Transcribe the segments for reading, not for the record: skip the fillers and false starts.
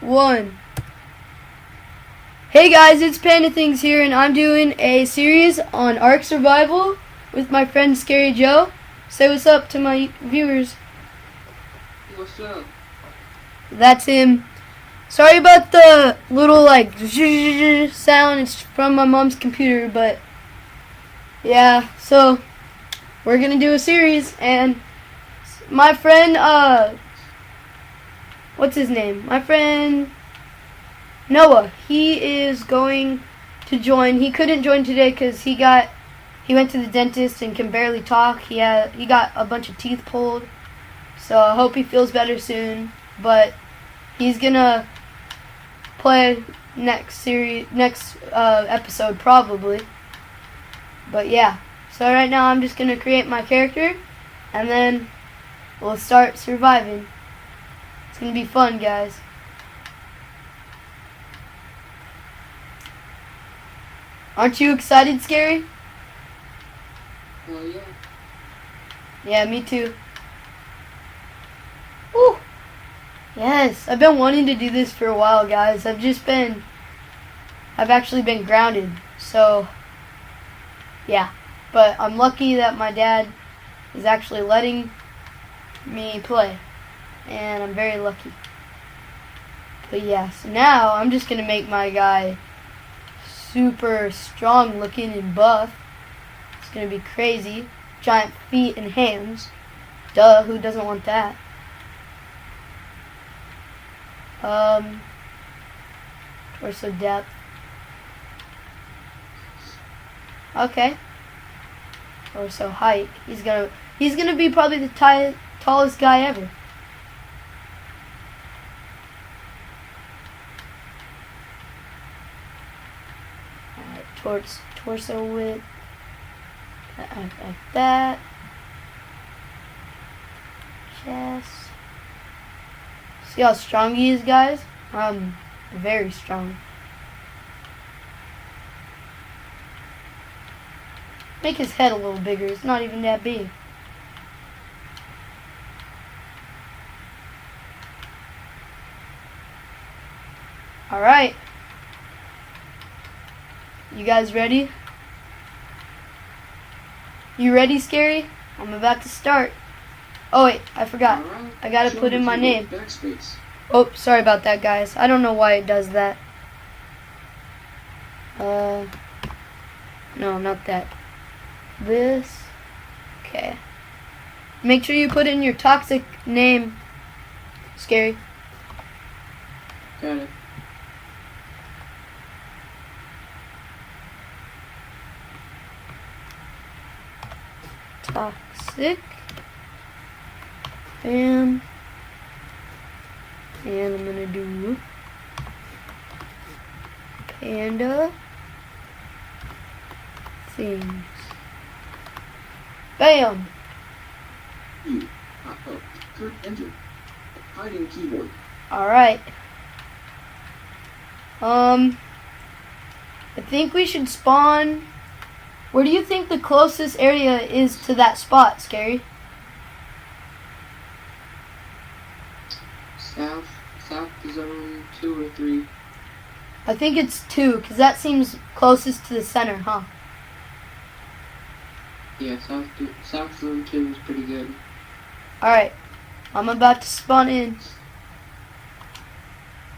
1. Hey guys, it's Panda Things here, and I'm doing a series on Ark Survival with my friend Scary Joe. Say what's up to my viewers. What's up? That's him. Sorry about the little like sound. It's from my mom's computer, but yeah. So we're gonna do a series, and my friend, what's his name? My friend Noah. He is going to join. He couldn't join today because he went to the dentist and can barely talk. He got a bunch of teeth pulled. So I hope he feels better soon. But he's gonna play next episode probably. But yeah. So right now I'm just gonna create my character, and then we'll start surviving. It's gonna be fun, guys. Aren't you excited, Scary? Well, yeah. Yeah, me too. Woo! Yes, I've been wanting to do this for a while, guys. I've actually been grounded, so yeah. But I'm lucky that my dad is actually letting me play, and I'm very lucky. But yeah, so now I'm just gonna make my guy super strong looking and buff. It's gonna be crazy. Giant feet and hands. Duh, who doesn't want that? Torso depth. Okay. Torso height. He's gonna be probably the tallest guy ever. Torso width, like that. Chest. See how strong he is, guys? Very strong. Make his head a little bigger. It's not even that big. Alright. You guys ready? You ready, Scary? I'm about to start. Oh wait, I forgot. Right. I gotta put in my name. Backspace. Oh, sorry about that, guys. I don't know why it does that. No, not that. This. Okay. Make sure you put in your toxic name, Scary. Got it. Toxic. Bam. And I'm gonna do Panda Things. Bam. Kurt enter. Hiding keyboard. Alright. I think we should spawn. Where do you think the closest area is to that spot, Scary? South zone 2 or 3. I think it's 2, because that seems closest to the center, huh? Yeah, South zone 2 is pretty good. Alright. I'm about to spawn in.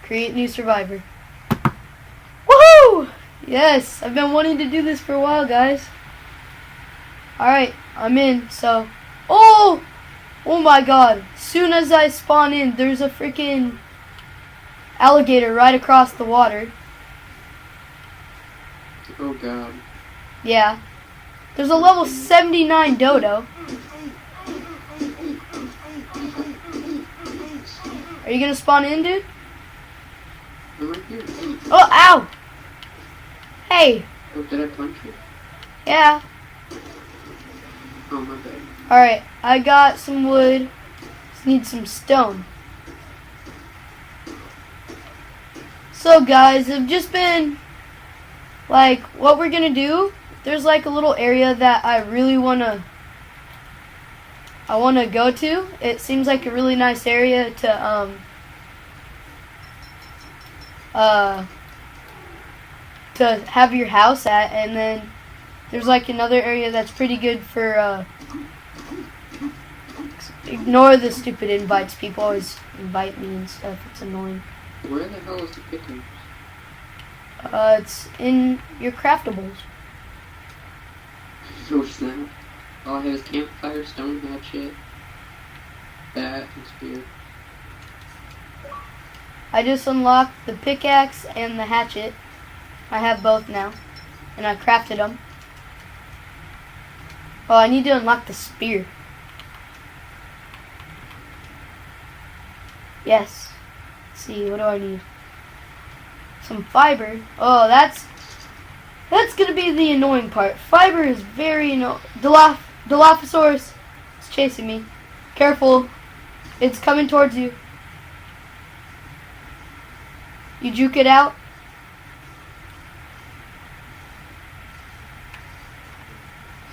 Create new survivor. Woohoo! Yes, I've been wanting to do this for a while, guys. Alright, I'm in, so. Oh! Oh my god. As soon as I spawn in, there's a freaking alligator right across the water. Oh god. Yeah. There's a level 79 dodo. Are you gonna spawn in, dude? I'm right here. Oh, ow! Hey! Oh, did I punch you? Yeah. Oh, my bad. Alright, I got some wood. Just need some stone. So guys, I've just been like, what we're gonna do, there's like a little area that I really wanna go to. It seems like a really nice area to to have your house at, and then there's like another area that's pretty good for ignore the stupid invites. People always invite me and stuff. It's annoying. Where the hell is the pickaxe? It's in your craftables. No snap. All I have is campfire, stone hatchet, bat, and spear. I just unlocked the pickaxe and the hatchet. I have both now, and I crafted them. Oh, I need to unlock the spear. Yes. Let's see, what do I need? Some fiber. Oh, that's gonna be the annoying part. Fiber is very annoying. Dilophosaurus is chasing me. Careful. It's coming towards you. You juke it out.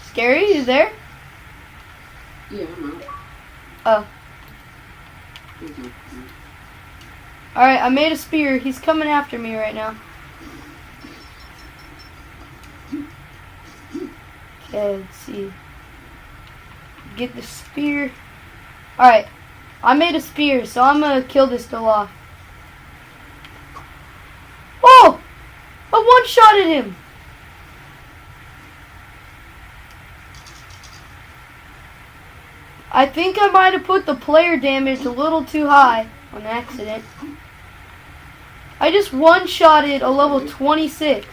Scary, you there? Yeah, I'm out. Oh. Alright, I made a spear. He's coming after me right now. Okay, let's see. Get the spear. Alright, I made a spear, so I'm gonna kill this Diloph. Oh! I one-shotted him! I think I might have put the player damage a little too high on accident. I just one-shotted a level 26.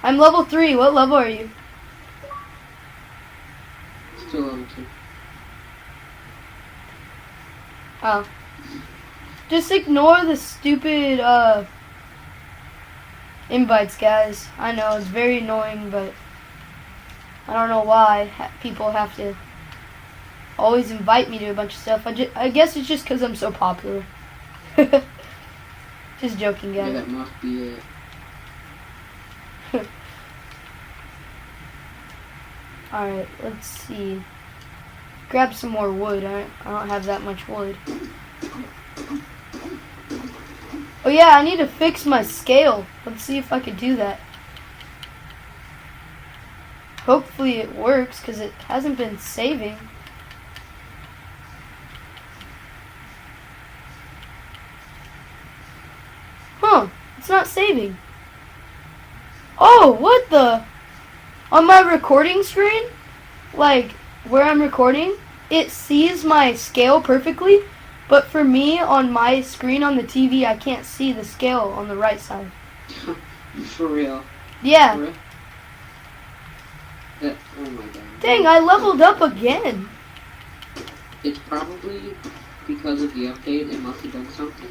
I'm level 3. What level are you? Still level 2. Oh. Just ignore the stupid invites, guys. I know it's very annoying, but I don't know why people have to always invite me to a bunch of stuff. I guess it's just because I'm so popular. Just joking, guys. Yeah, that must be it. Alright, let's see. Grab some more wood. I don't have that much wood. Oh yeah, I need to fix my scale. Let's see if I can do that. Hopefully it works, because it hasn't been saving. Huh, it's not saving. Oh, what the? On my recording screen, like where I'm recording, it sees my scale perfectly, but for me on my screen on the TV, I can't see the scale on the right side. For real? Yeah. For real? Oh my god. Dang, I leveled up again. It's probably because of the update. It must have done something.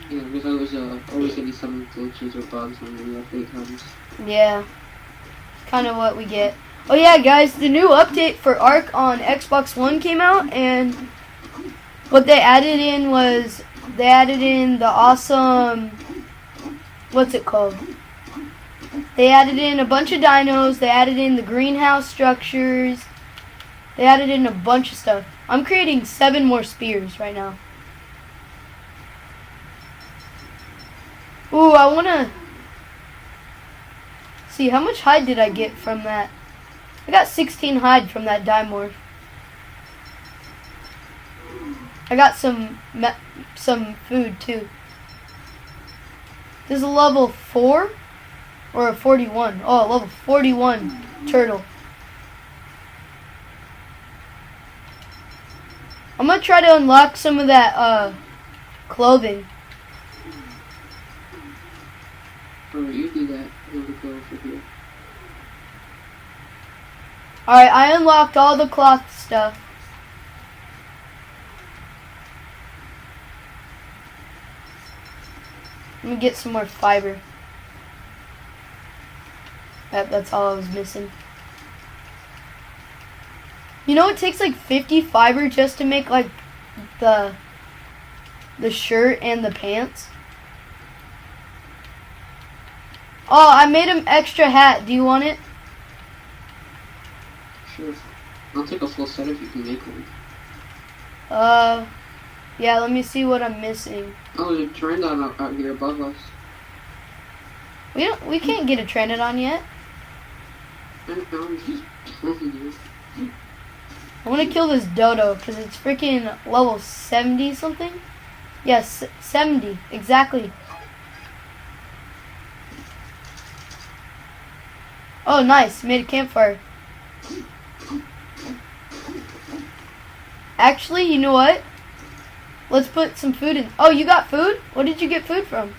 Yeah, there's always gonna be some glitches or bugs when the new update comes. Yeah. Kind of what we get. Oh yeah, guys, the new update for ARK on Xbox One came out, and what they added in was they added in the awesome, what's it called? They added in a bunch of dinos. They added in the greenhouse structures. They added in a bunch of stuff. I'm creating 7 more spears right now. Ooh, I wanna see how much hide did I get from that. I got 16 hide from that dimorph. I got some food too. This is a level 4 or a 41. Oh, a level 41 turtle. I'm gonna try to unlock some of that clothing. Alright, you do that. I'm gonna go over here. Alright, I unlocked all the cloth stuff. Let me get some more fiber. That's all I was missing. You know, it takes like 50 fiber just to make like the shirt and the pants. Oh, I made an extra hat. Do you want it? Sure. I'll take a full set if you can make one. Yeah, let me see what I'm missing. Oh, there's a Pteranodon out here above us. We can't get a Pteranodon yet. I don't know, I'm just telling you. I want to kill this dodo because it's freaking level 70 something. Yes, 70 exactly. Oh, nice! Made a campfire. Actually, you know what? Let's put some food in. Oh, you got food? What did you get food from?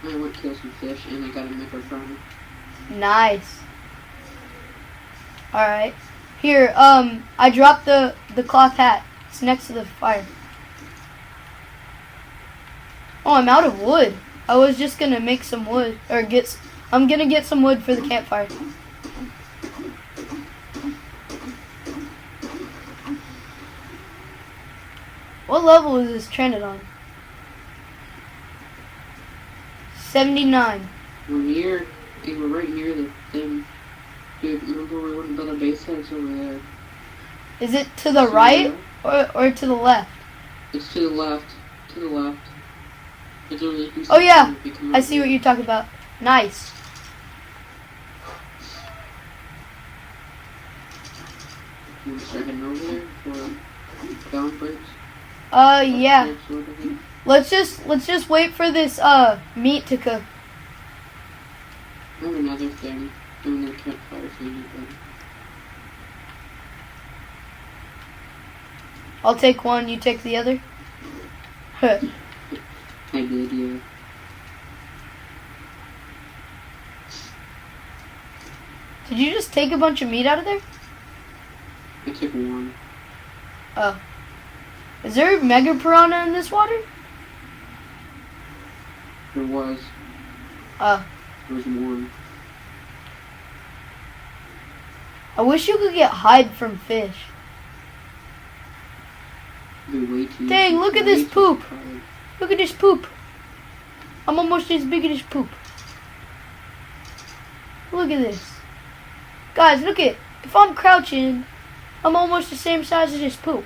I went to kill some fish and I got a microphone. Nice. Alright. Here, I dropped the cloth hat. It's next to the fire. Oh, I'm out of wood. I was just gonna make some wood, or I'm gonna get some wood for the campfire. What level is this Pteranodon? 79. We're right near the thing. Dude, remember we went and built a base head? It's over there. Is it to the right or to the left? It's to the left. To the left. Oh yeah, I see what you're talking about. Nice. You want to start heading over there for down breaks? Yeah. Let's just wait for this meat to cook. I have another thing. I'm gonna campfire for you, buddy. I'll take one, you take the other. I did, yeah. Did you just take a bunch of meat out of there? I took one. Oh. Is there a mega piranha in this water? There was. Oh. There was one. I wish you could get hide from fish. Dang, look at this poop. Look at this poop. I'm almost as big as this poop. Look at this. Guys, look at. If I'm crouching, I'm almost the same size as this poop.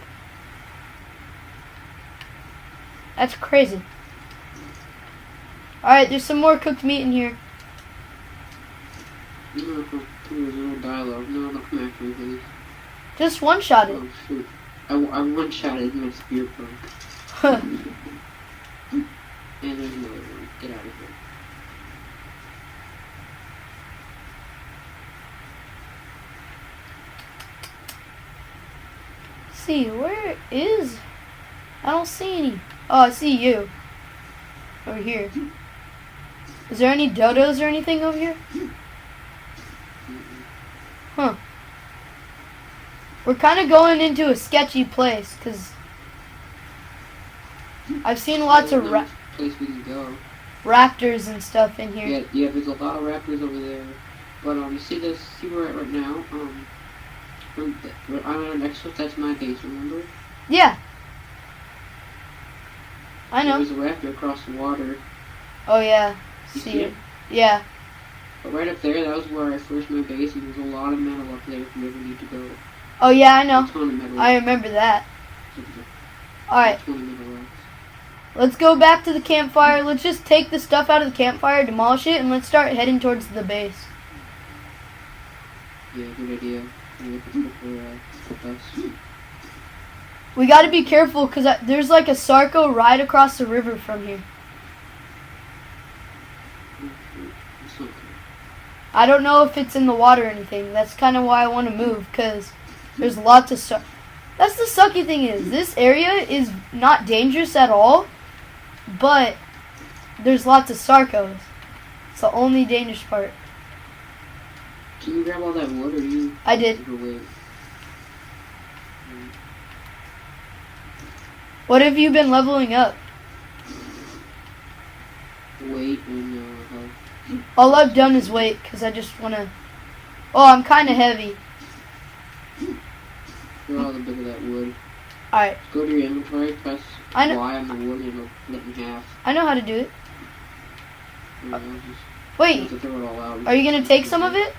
That's crazy. Alright, there's some more cooked meat in here. No, there's no dialogue. No, don't come after me, please. Just one-shot it. Oh, shoot. I one-shotted my spear pro. Huh. And there's another one. Get out of here. See, where is... I don't see any. Oh, I see you. Over here. Is there any dodos or anything over here? Huh. We're kind of going into a sketchy place, because I've seen lots of place we can go. raptors and stuff in here. Yeah, there's a lot of raptors over there. But, you see this, see where we're at right now? I'm next to that's my base, remember? Yeah. I know. There's a raptor across the water. Oh, yeah. You See see it? it? Yeah. But right up there, that was where I first made base, and there's a lot of metal up there if you ever need to go. Oh, yeah, I know. A ton of metal. I remember that. Alright. 20 metal rocks. Let's go back to the campfire. Let's just take the stuff out of the campfire, demolish it, and let's start heading towards the base. Yeah, good idea. For us. We gotta be careful, because there's like a Sarco right across the river from here. It's not good. I don't know if it's in the water or anything. That's kind of why I want to move, because there's lots of That's the sucky thing is, this area is not dangerous at all, but there's lots of Sarcos. It's the only dangerous part. Did you grab all that wood, or you... I did. Wait. What have you been leveling up? Wait and, All I've done is wait, because I just want to... Oh, I'm kind of heavy. Throw all the bit of that wood. Alright. Go to your inventory, press I know. Y on the wood, and it'll split in half. I know how to do it. And Wait, just throw it all out. are you going to take some of it?